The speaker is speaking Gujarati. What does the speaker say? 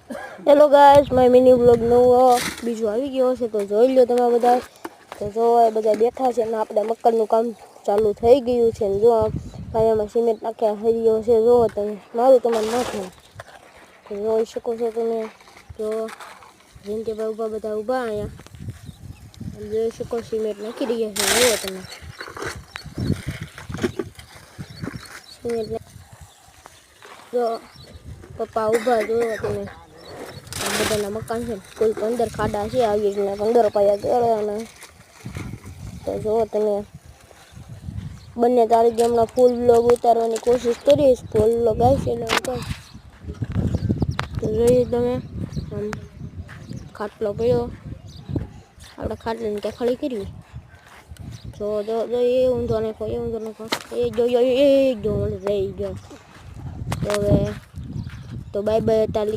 Hello guys, my mini vlog નવો બીજો આવી ગયો છે તો જોઈ લો તમે બધા. તો જો બધા બેઠા છે ને આપણે મકાનનું કામ ચાલુ થઈ ગયું છે ને જો પાયામાં સિમેન્ટ નાખ્યા હરિયો છે. જો તમે મારું તમારે નાખવું તો જોઈ શકો છો તમે. જો જિંદગીભાઈ ઊભા બધા ઊભા અહીંયા જોઈ શકો સિમેન્ટ નાખી રહ્યા છે. જુઓ તમે સિમેન્ટ જો પપ્પા ઊભા જોવો તમે. બધાના મકાન છે કોઈ 15 ખાડા છે આવી રીતના 15 પાયા કરવાના. તો જો તમે બંને તારીખ હમણાં ફૂલ બ્લોગ ઉતારવાની કોશિશ કરીશ. ફૂલ બ્લોગ આવશે ને તો જોઈએ તમે આમ ખાટલો પડ્યો આપણે ખાટલાની ત્યાં ખડી કરી જો એ ઊંધો નાખો એ જો રહી ગયો. તો હવે તો બાય બાય તાલી.